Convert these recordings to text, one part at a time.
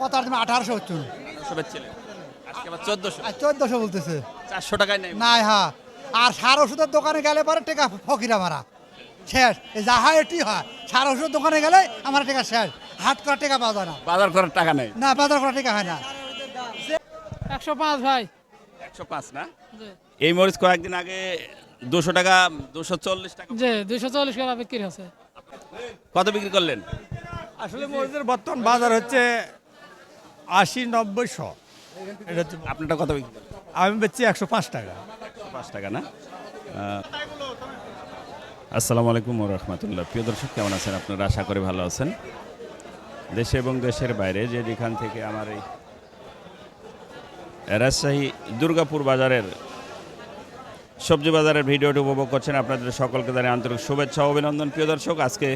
কত আর তুমি 1800 হচ্ছে 1800 বেচছিলেন, আজকে আবার 1400। আর 1400 বলতেছে 400 টাকায় নেই। নাই। হ্যাঁ, আর সার ওষুধের দোকানে গেলে পরে টেকা ফকিরা মারা শেষ। এই যা হয় এটি হয়, সার ওষুধের দোকানে গেলে আমার টেকা শেষ, হাট করা টেকা পাওয়া যায় না। বাজার করার টাকা নেই। না, বাজার করা টেকা হয় না। 105 ভাই। 105 না? জি এই মরিচ কয়েকদিন আগে 200 টাকা, 240 টাকা। জি 240 টাকা বিক্রি আছে। কত বিক্রি করলেন? আসলে মরিচের বর্তমান বাজার হচ্ছে 80-90-100। এটা হচ্ছে আপনারটা কত বিক্রি করলেন? আমি বেচছি 105 টাকা। 5 টাকা না? আসসালামু আলাইকুম ওয়া রাহমাতুল্লাহ। প্রিয় দর্শক, কেমন আছেন আপনারা? আশা করি ভালো আছেন। দেশে এবং দেশের বাইরে যেখান থেকে আমার এই রাজশাহী দুর্গাপুর বাজারের সবজি বাজারের ভিডিওটি উপভোগ করছেন, আপনাদের সকলকে জানাই আন্তরিক শুভেচ্ছা ও অভিনন্দন। প্রিয় দর্শক, আজকে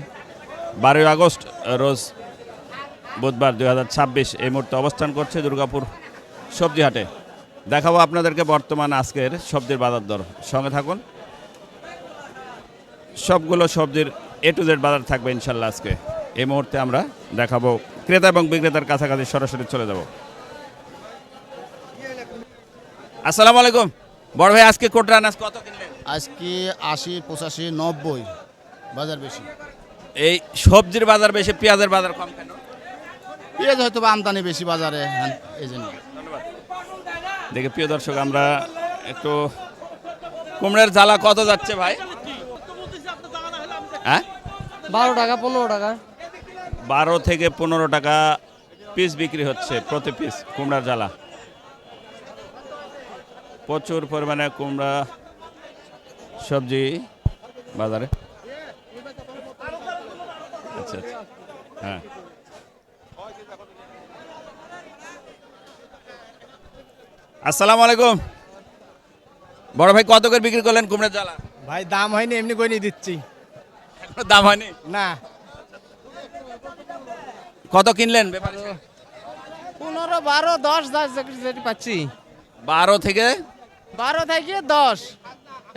12 আগস্ট রোজ বুধবার 2026 এই মুহূর্তে অবস্থান করছে দুর্গাপুর সবজি হাটে। দেখাবো আপনাদেরকে বর্তমান আজকের সবজির বাজার দর। সঙ্গে থাকুন, সবগুলো সবজির A to Z বাজার থাকবে ইনশাল্লাহ। আজকে এই মুহূর্তে আমরা দেখাবো, ক্রেতা এবং বিক্রেতার কাছাকাছি সরাসরি চলে যাব। আসসালামু আলাইকুম বড় ভাই, আজকে কোটরা আনাজ কত কিনলেন? আজকে 80, 85, 90 বাজার বেশি। এই সবজির বাজার বেশি, পেঁয়াজের বাজার কম কেন? পেঁয়াজ হয়তো বা আমদানি বেশি বাজারে, হ্যাঁ, এই জন্য। দেখে প্রিয় দর্শক, আমরা একটু কুমড়ার জ্বালা কত যাচ্ছে ভাই? হ্যাঁ, 12 টাকা 15 টাকা। 12 থেকে 15 টাকা পিস বিক্রি হচ্ছে প্রতি পিস কুমড়ার জ্বালা। প্রচুর পরিমাণে কুমড়া সবজি বাজারে। আচ্ছা আচ্ছা, হ্যাঁ। আসসালামু আলাইকুম বড় ভাই, কত করে বিক্রি করলেন কুমড়ার জ্বালা? ভাই দাম হয়নি, এমনি করে নিয়ে দিচ্ছি। এখনো দাম হয়নি? না, কত কিনলেন ব্যাপারে? 15, 12, 10 যেটি পাচ্ছি। 12 থেকে 12 থেকে 10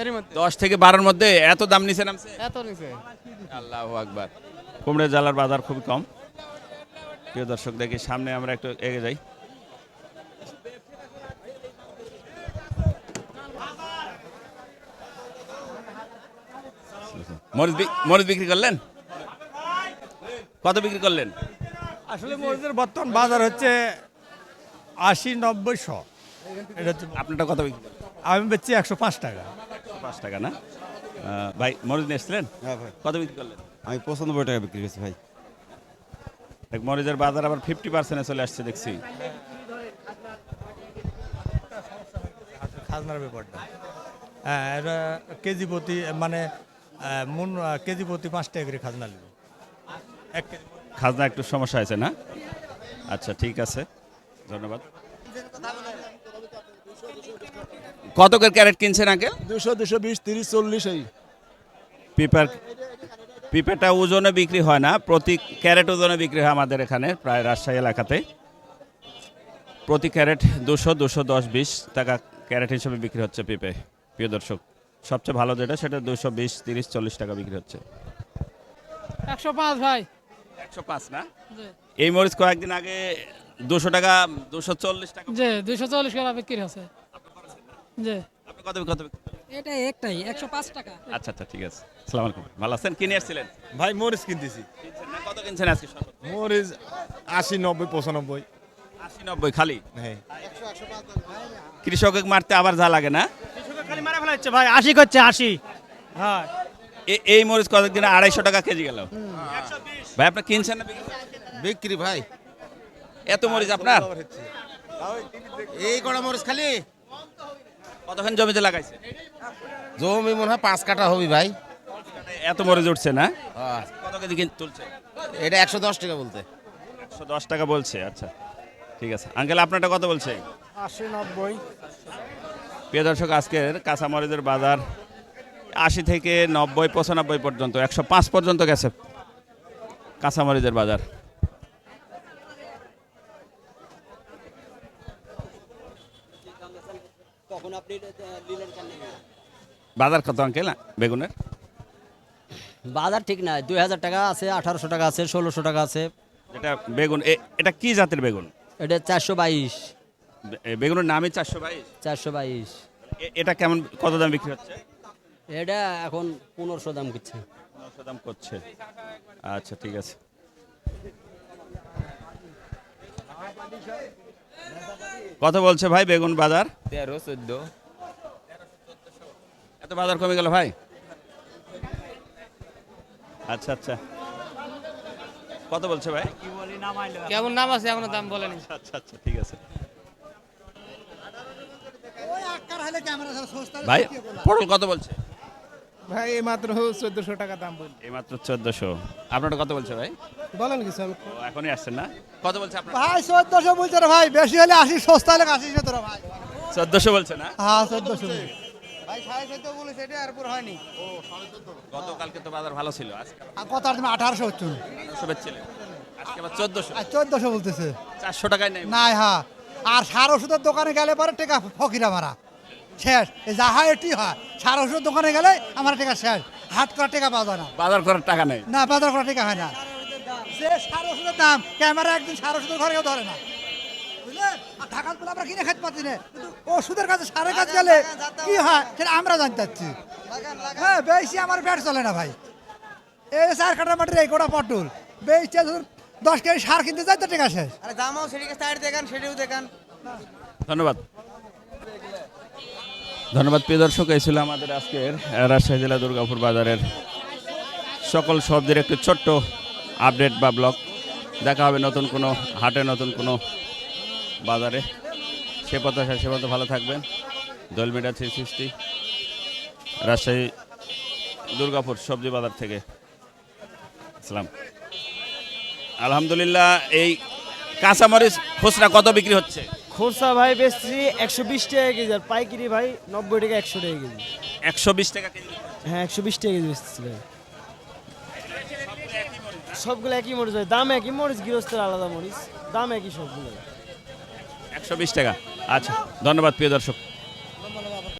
এর মধ্যে 10 থেকে 12-র মধ্যে এত দাম নিচে নামছে? এত নিচে। আল্লাহু আকবার। কুমড়া জ্বালার বাজার খুবই কম। প্রিয় দর্শক, দেখি সামনে আমরা একটু এগিয়ে যাই। মরিচ বিক্রি করলেন? কত বিক্রি করলেন? আসলে মরিচের বর্তমান বাজার হচ্ছে 80-90-100। এটা হচ্ছে আপনারটা কত বিক্রি করলেন? আমি বেচছি 105 টাকা। 5 টাকা না? ভাই মরিচ নিয়ে এসছিলেন? হ্যাঁ ভাই, কত বিক্রি করলেন? আমি 95 টাকা বিক্রি করছি ভাই। দেখ, মরিচের বাজার আবার 50% চলে আসছে দেখছি। খাজনার ব্যাপারটা, হ্যাঁ, এটা কেজি প্রতি মানে মন কেজি প্রতি 5 টাকা করে খাজনা নেবে। 1 কেজি খাজনা একটু সমস্যা আছে না? আচ্ছা, ঠিক আছে, ধন্যবাদ। কত করে ক্যারেট কিনছেন আঙ্কেল? 200, 220, 30, 40 এই। পিঁপেটা ওজনে বিক্রি হয় না, প্রতি ক্যারেট ওজনে বিক্রি হয় আমাদের এখানে প্রায় রাজশাহী এলাকাতে। প্রতি ক্যারেট 200, 210, 20 টাকা ক্যারেট হিসেবে বিক্রি হচ্ছে পেঁপে। প্রিয় দর্শক, সবচেয়ে ভালো যেটা সেটা 220, 30, 40 টাকা বিক্রি হচ্ছে। 105 ভাই। 105 না? জি এই মরিচ কয়েকদিন আগে 200 টাকা, 240 টাকা। জি 240 টাকা বিক্রি আছে। জি আপনি কত কত? এটা একটাই 105 টাকা। আচ্ছা আচ্ছা, ঠিক আছে। আসসালামু আলাইকুম, ভালো আছেন? কিনে আসছিলেন? ভাই মরিচ কিনতেছি। কিনছেন না? কত কিনছেন আজকে? মরিচ 80, 90, 95। 80, 90 খালি? হ্যাঁ, কৃষককে মারতে আবার যা লাগে না? খালি মারা ফেলা হচ্ছে ভাই, 80 করছে 80। হ্যাঁ, এই মরিচ কতদিন 250 টাকা কেজি গেল। ভাই আপনি কিনছেন না বিক্রি করছেন? বিক্রি ভাই। এত মরিচ আপনার? এই কড়া মরিচ খালি কতখানি জমিতে লাগাইছে? জমি মনে হয় 5 কাঠা হবে ভাই। এত মরিচ উঠছে না? হ্যাঁ, কত কেজি তুলছে? এটা 110 টাকা বলতে। 110 টাকা বলছে। আচ্ছা, ঠিক আছে আঙ্কেল, আপনারটা কত বলছে? 80, 90। প্রিয় দর্শক, আজকের কাঁচা মরিচের বাজার 80 থেকে 90, 95 পর্যন্ত, 105 পর্যন্ত গেছে কাঁচা মরিচের বাজার। বাজার কত আঙ্কেল বেগুনের? বাজার ঠিক নাই, 2000 টাকা আছে, 1800 টাকা আছে, 1600 টাকা আছে। এটা বেগুন এটা কি জাতের বেগুন? এটা 422 বেগুনের নামই 422। 422 এটা কেমন, কত দাম বিক্রি হচ্ছে? এটা এখন 1500 দাম করছে। 1500 দাম করছে। আচ্ছা ঠিক আছে। কত বলছে ভাই বেগুন বাজার? 13-14। এত বাজার কমে গেল ভাই? আচ্ছা আচ্ছা, কত বলছে ভাই? কেমন নাম আছে এখনো দাম বলেনি। আচ্ছা আচ্ছা ঠিক আছে ওই আক্কার হলে ক্যামেরা সস্তা ভাই। পটল কত বলছে? ভাই এই মাত্র 1400 টাকা দাম বলি। এই মাত্র 1400। আপনারটা কত বলছে ভাই? বলেন কিছু আমি ও, এখনই আসছেন না? কত বলছে আপনার? ভাই 1400 বলছে রে ভাই, বেশি হলে 80, সস্তা হলে 80 তোরা ভাই। 1400 বলছে না? হ্যাঁ 1400। ভাই 1450 বলেছে, এটা আর পুরো হয়নি। গতকালকে তো বাজার ভালো ছিল, আজকে আর কত আর তুমি 1800 হচ্ছে? 1800 বেচছিলেন, আজকে আবার 1400। আর 1400 বলতেছে। 400 টাকায় নেই। নাই হ্যাঁ, আর সার ওষুধের দোকানে গেলে পরে টেকা ফকিরা মারা শেষ। এই যাহা এটি হয়, সার ওষুধের দোকানে গেলে আমার টেকা শেষ, হাত করা টেকা পাওয়া যায় না। বাজার করার টাকা নেই। না, বাজার করা টেকা হয় না। যে সার ওষুধের দাম, ক্যামেরা একদিন সার ওষুধের ঘরে কেউ ধরে না, বুঝলেন? আর ঢাকার গুলো আমরা কিনে খাইতে পারছি না, কিন্তু ওষুধের কাছে সারের কাছে গেলে কি হয় সেটা আমরা জানতে পারছি। হ্যাঁ, বেশি আমার পেট চলে না ভাই। এই 4 কাটা মাটির এই কোটা পটল বেশি 10 কেজি সার কিনতে যাই তো টেকা শেষ। আরে দামও সেদিকে সাইড দেখান, সেটাও দেখান। ধন্যবাদ। ধন্যবাদ প্রিয় দর্শক, এই ছিল আমাদের আজকের রাজশাহী জেলা দুর্গাপুর বাজারের সকল সবজির একটি ছোট্ট আপডেট বা ব্লগ। দেখা হবে নতুন কোনো হাটে, নতুন কোনো বাজারে। সে প্রত্যাশা, সে মতো ভালো থাকবেন। দোয়েল মিডিয়া 360 রাজশাহী দুর্গাপুর সবজি বাজার থেকে আসসালাম। আলহামদুলিল্লাহ। এই কাঁচামরিচ খুচরা কত বিক্রি হচ্ছে? খোরসা ভাই বেচছি 120 টাকা কেজি, আর পাইকারি ভাই 90 টাকা 100 টাকা কেজি। 120 টাকা কেজি। হ্যাঁ 120 টাকা কেজি বেচছি ভাই। সবগুলো একই মরিচ ভাই, দাম একই, মরিচ গৃহস্থের আলাদা মরিচ, দাম একই সবগুলো। 120 টাকা। আচ্ছা ধন্যবাদ প্রিয় দর্শক।